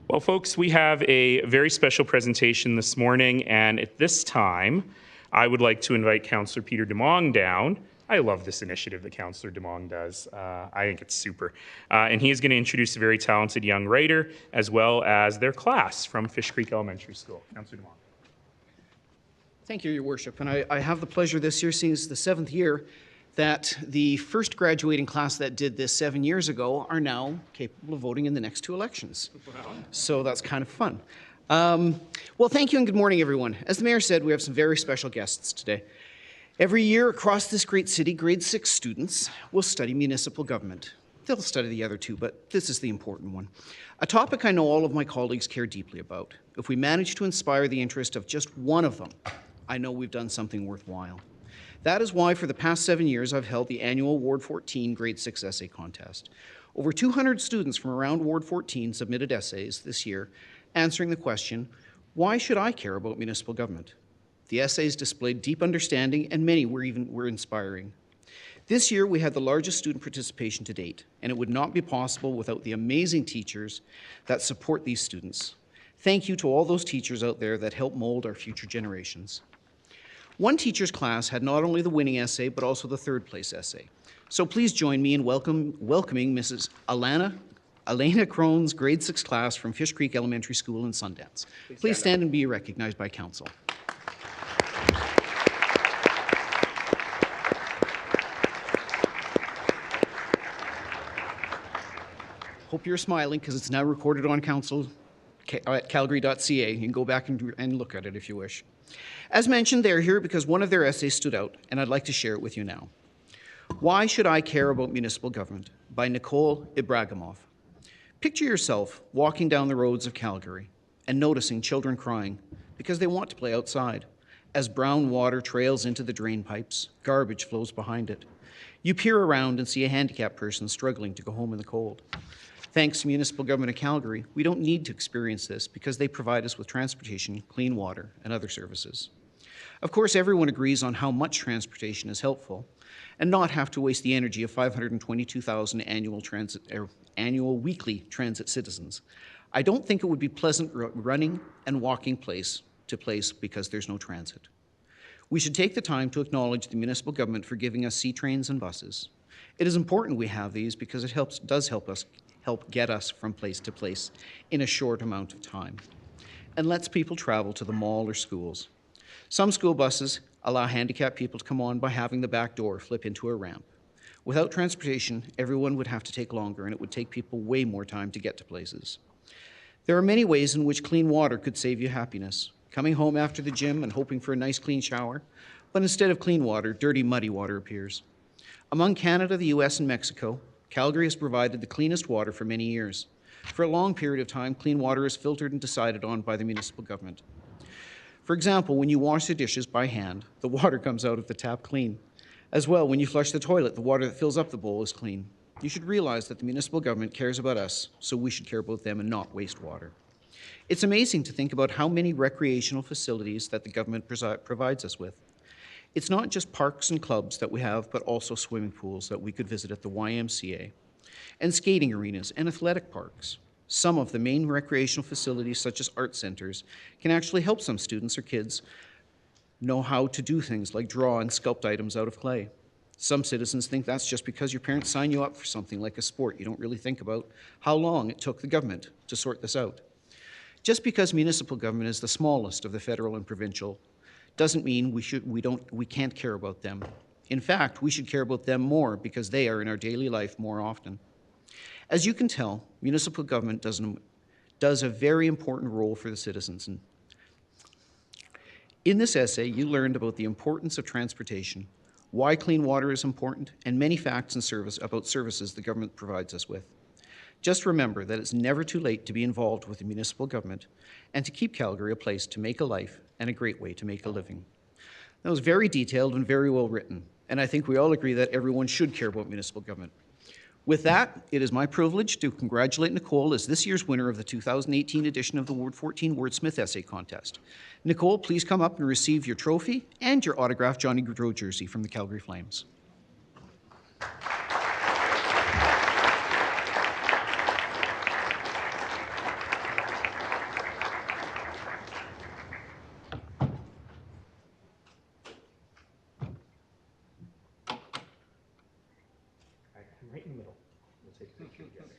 Well, folks, we have a very special presentation this morning, and at this time, I would like to invite Councillor Peter Demong down. I love this initiative that Councillor Demong does. I think it's super. And he is going to introduce a very talented young writer, as well as their class from Fish Creek Elementary School. Councillor Demong. Thank you, Your Worship. And I have the pleasure this year, seeing it's the 7th year, that the first graduating class that did this 7 years ago are now capable of voting in the next 2 elections. Wow. So that's kind of fun. Well, thank you and good morning, everyone. As the Mayor said, we have some very special guests today. Every year across this great city, grade 6 students will study municipal government. They'll study the other 2, but this is the important one. A topic I know all of my colleagues care deeply about. If we manage to inspire the interest of just one of them, I know we've done something worthwhile. That is why for the past 7 years I've held the annual Ward 14 Grade 6 Essay Contest. Over 200 students from around Ward 14 submitted essays this year answering the question, why should I care about municipal government? The essays displayed deep understanding and many were inspiring. This year we had the largest student participation to date, and it would not be possible without the amazing teachers that support these students. Thank you to all those teachers out there that help mold our future generations. One teacher's class had not only the winning essay, but also the 3rd place essay. So please join me in welcoming Mrs. Alaina Crone's grade 6 class from Fish Creek Elementary School in Sundance. Please stand and be recognized by council. Hope you're smiling because it's now recorded on council at calgary.ca. You can go back and look at it if you wish. As mentioned, they're here because one of their essays stood out, and I'd like to share it with you now. Why Should I Care About Municipal Government? By Nicole Ibragimov. Picture yourself walking down the roads of Calgary and noticing children crying because they want to play outside. As brown water trails into the drain pipes, garbage flows behind it. You peer around and see a handicapped person struggling to go home in the cold. Thanks to Municipal Government of Calgary, we don't need to experience this because they provide us with transportation, clean water, and other services. Of course, everyone agrees on how much transportation is helpful and not have to waste the energy of 522,000 annual weekly transit citizens. I don't think it would be pleasant running and walking place to place because there's no transit. We should take the time to acknowledge the municipal government for giving us C-trains and buses. It is important we have these because it does help get us from place to place in a short amount of time, and lets people travel to the mall or schools. Some school buses allow handicapped people to come on by having the back door flip into a ramp. Without transportation, everyone would have to take longer, and it would take people way more time to get to places. There are many ways in which clean water could save you happiness. Coming home after the gym and hoping for a nice clean shower, but instead of clean water, dirty, muddy water appears. Among Canada, the US, and Mexico, Calgary has provided the cleanest water for many years. For a long period of time, clean water is filtered and decided on by the municipal government. For example, when you wash the dishes by hand, the water comes out of the tap clean. As well, when you flush the toilet, the water that fills up the bowl is clean. You should realize that the municipal government cares about us, so we should care about them and not waste water. It's amazing to think about how many recreational facilities that the government provides us with. It's not just parks and clubs that we have, but also swimming pools that we could visit at the YMCA, and skating arenas and athletic parks. Some of the main recreational facilities, such as art centers, can actually help some students or kids know how to do things like draw and sculpt items out of clay. Some citizens think that's just because your parents sign you up for something like a sport. You don't really think about how long it took the government to sort this out. Just because municipal government is the smallest of the federal and provincial doesn't mean we can't care about them. In fact, we should care about them more because they are in our daily life more often. As you can tell, municipal government does a very important role for the citizens. And in this essay, you learned about the importance of transportation, why clean water is important, and many facts and about services the government provides us with. Just remember that it's never too late to be involved with the municipal government and to keep Calgary a place to make a life and a great way to make a living. That was very detailed and very well written, and I think we all agree that everyone should care about municipal government. With that, it is my privilege to congratulate Nicole as this year's winner of the 2018 edition of the Ward 14 Wordsmith Essay Contest. Nicole, please come up and receive your trophy and your autographed Johnny Gaudreau jersey from the Calgary Flames. We'll take a picture together.